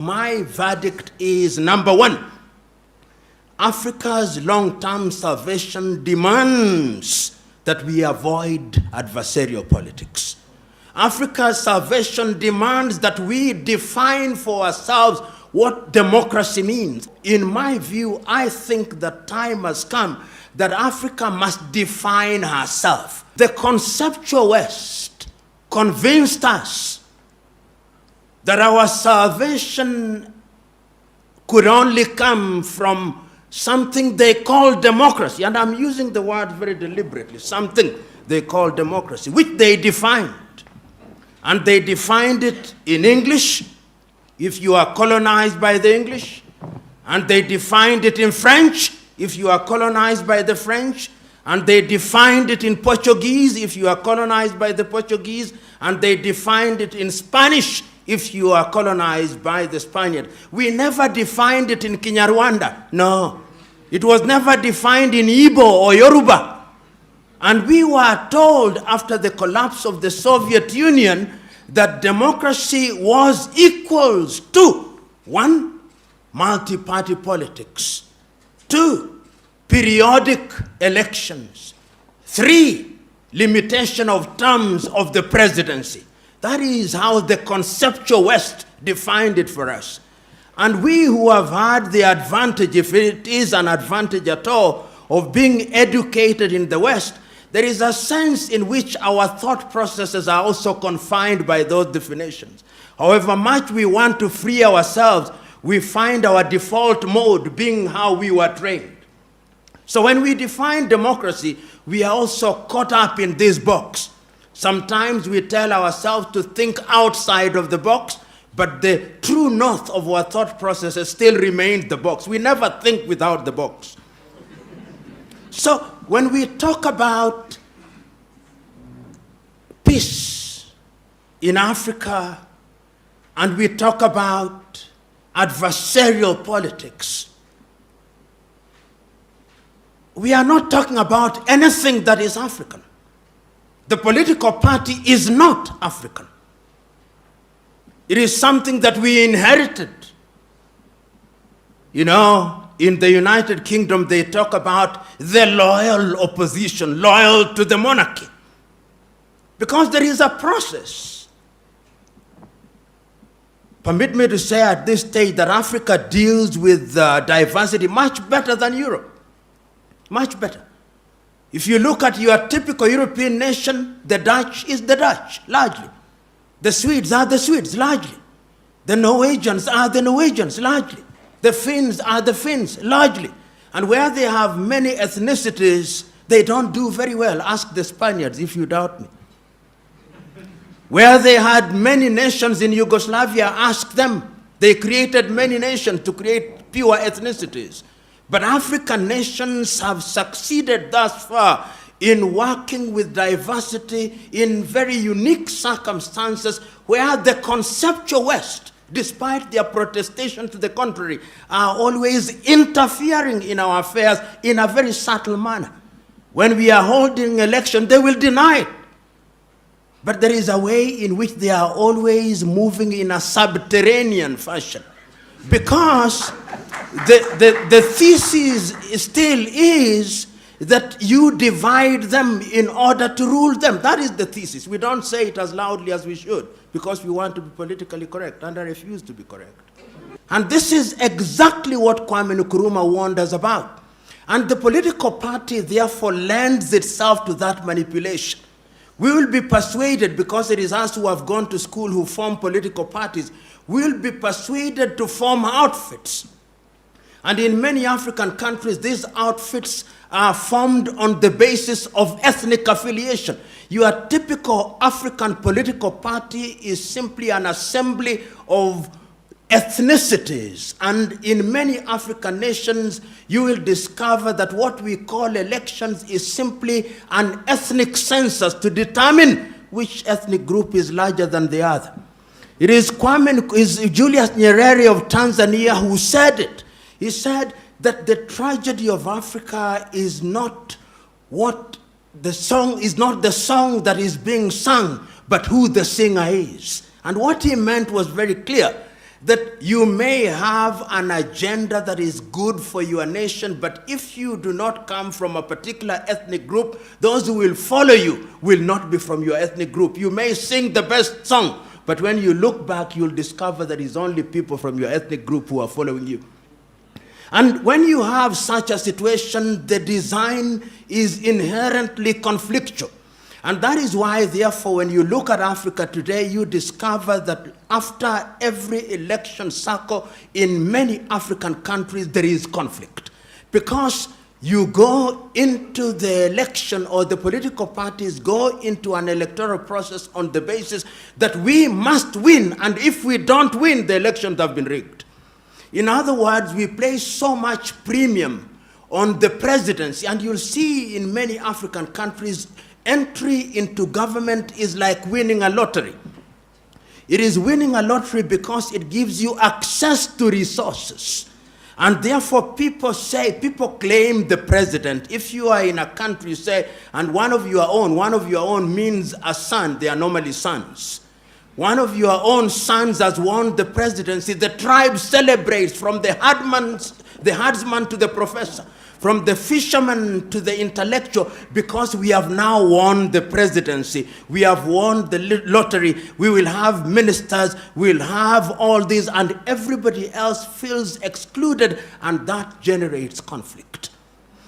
My verdict is, number one, Africa's long-term salvation demands that we avoid adversarial politics. Africa's salvation demands that we define for ourselves what democracy means. In my view, I think the time has come that Africa must define herself. The conceptual West convinced us that our salvation could only come from something they call democracy, and I'm using the word very deliberately, something they call democracy, which they defined. And they defined it in English, if you are colonized by the English, and they defined it in French, if you are colonized by the French, and they defined it in Portuguese, if you are colonized by the Portuguese, and they defined it in Spanish, if you are colonized by the Spaniard. We never defined it in Kinyarwanda. No. It was never defined in Igbo or Yoruba. And we were told after the collapse of the Soviet Union that democracy was equals to 1, multi-party politics, 2, periodic elections, 3, limitation of terms of the presidency. That is how the conceptual West defined it for us. And we who have had the advantage, if it is an advantage at all, of being educated in the West, there is a sense in which our thought processes are also confined by those definitions. However much we want to free ourselves, we find our default mode being how we were trained. So when we define democracy, we are also caught up in this box. Sometimes we tell ourselves to think outside of the box, but the true north of our thought processes still remains the box. We never think without the box. So when we talk about peace in Africa, and we talk about adversarial politics, we are not talking about anything that is African. The political party is not African. It is something that we inherited. You know, in the United Kingdom, they talk about the loyal opposition, loyal to the monarchy. Because there is a process. Permit me to say at this stage that Africa deals with diversity much better than Europe. Much better. If you look at your typical European nation, the Dutch is the Dutch, largely. The Swedes are the Swedes, largely. The Norwegians are the Norwegians, largely. The Finns are the Finns, largely. And where they have many ethnicities, they don't do very well. Ask the Spaniards if you doubt me. Where they had many nations in Yugoslavia, ask them. They created many nations to create pure ethnicities. But African nations have succeeded thus far in working with diversity in very unique circumstances where the conceptual West, despite their protestation to the contrary, are always interfering in our affairs in a very subtle manner. When we are holding election, they will deny it. But there is a way in which they are always moving in a subterranean fashion. Because the thesis still is that you divide them in order to rule them. That is the thesis. We don't say it as loudly as we should because we want to be politically correct, and I refuse to be correct. And this is exactly what Kwame Nkrumah warned us about. And the political party therefore lends itself to that manipulation. We will be persuaded, because it is us who have gone to school who form political parties, we will be persuaded to form outfits. And in many African countries, these outfits are formed on the basis of ethnic affiliation. Your typical African political party is simply an assembly of ethnicities. And in many African nations, you will discover that what we call elections is simply an ethnic census to determine which ethnic group is larger than the other. It is Julius Nyerere of Tanzania who said it. He said that the tragedy of Africa is not what the song is, not the song that is being sung, but who the singer is. And what he meant was very clear, that you may have an agenda that is good for your nation, but if you do not come from a particular ethnic group, those who will follow you will not be from your ethnic group. You may sing the best song, but when you look back, you'll discover that it's only people from your ethnic group who are following you. And when you have such a situation, the design is inherently conflictual. And that is why, therefore, when you look at Africa today, you discover that after every election cycle in many African countries, there is conflict. Because you go into the election, or the political parties go into an electoral process on the basis that we must win, and if we don't win, the elections have been rigged. In other words, we place so much premium on the presidency, and you'll see in many African countries, entry into government is like winning a lottery. It is winning a lottery because it gives you access to resources. And therefore, people claim the president. If you are in a country, say, and one of your own means a son, they are normally sons. One of your own sons has won the presidency. The tribe celebrates, from the herdsman to the professor, from the fisherman to the intellectual, because we have now won the presidency. We have won the lottery. We will have ministers. We'll have all these, and everybody else feels excluded, and that generates conflict.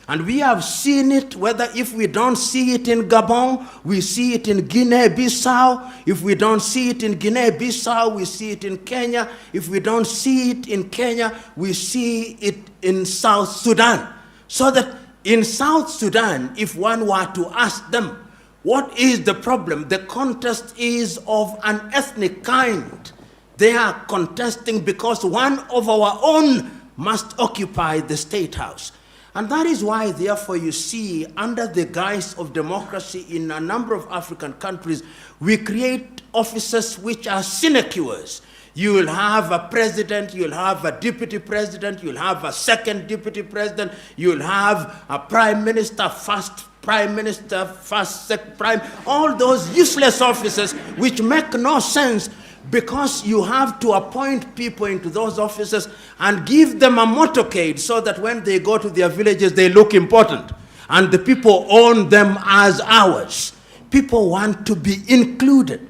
And we have seen it, whether if we don't see it in Gabon, we see it in Guinea-Bissau. If we don't see it in Guinea-Bissau, we see it in Kenya. If we don't see it in Kenya, we see it in South Sudan. So that in South Sudan, if one were to ask them, what is the problem? The contest is of an ethnic kind. They are contesting because one of our own must occupy the state house. And that is why, therefore, you see, under the guise of democracy in a number of African countries, we create offices which are sinecures. You will have a president, you'll have a deputy president, you'll have a second deputy president, you'll have a prime minister, first prime minister, first second prime, all those useless offices which make no sense, because you have to appoint people into those offices and give them a motorcade so that when they go to their villages, they look important. And the people own them as ours. People want to be included.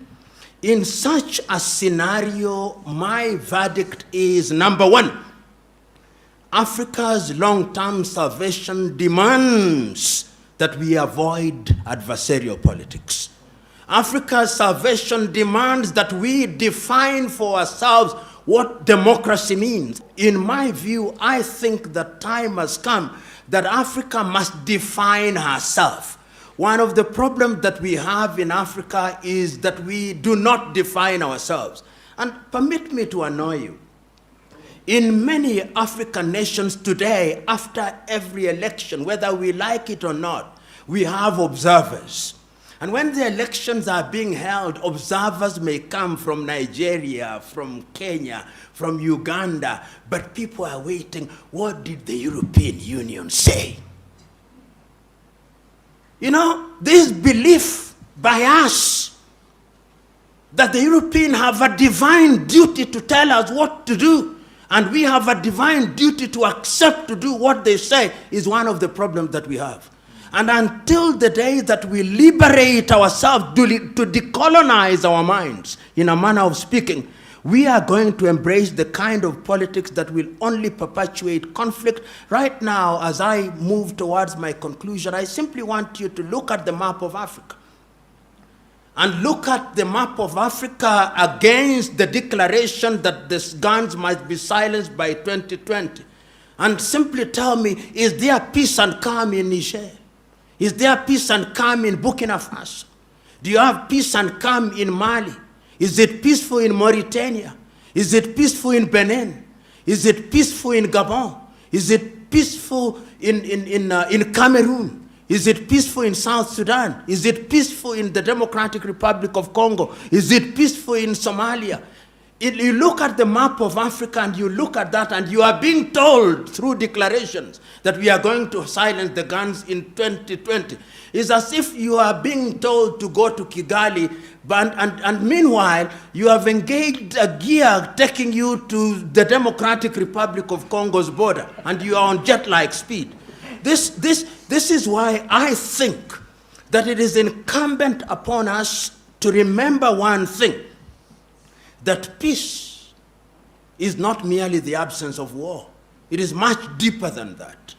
In such a scenario, my verdict is, number one, Africa's long-term salvation demands that we avoid adversarial politics. Africa's salvation demands that we define for ourselves what democracy means. In my view, I think the time has come that Africa must define herself. One of the problems that we have in Africa is that we do not define ourselves. And permit me to annoy you. In many African nations today, after every election, whether we like it or not, we have observers. And when the elections are being held, observers may come from Nigeria, from Kenya, from Uganda, but people are waiting. What did the European Union say? You know, this belief by us that the Europeans have a divine duty to tell us what to do, and we have a divine duty to accept to do what they say, is one of the problems that we have. And until the day that we liberate ourselves to decolonize our minds, in a manner of speaking, we are going to embrace the kind of politics that will only perpetuate conflict. Right now, as I move towards my conclusion, I simply want you to look at the map of Africa. And look at the map of Africa against the declaration that the guns must be silenced by 2020. And simply tell me, is there peace and calm in Niger? Is there peace and calm in Burkina Faso? Do you have peace and calm in Mali? Is it peaceful in Mauritania? Is it peaceful in Benin? Is it peaceful in Gabon? Is it peaceful in Cameroon? Is it peaceful in South Sudan? Is it peaceful in the Democratic Republic of Congo? Is it peaceful in Somalia? You look at the map of Africa and you look at that and you are being told through declarations that we are going to silence the guns in 2020. It's as if you are being told to go to Kigali, and meanwhile, you have engaged a gear taking you to the Democratic Republic of Congo's border, and you are on jet-like speed. This is why I think that it is incumbent upon us to remember one thing, that peace is not merely the absence of war. It is much deeper than that.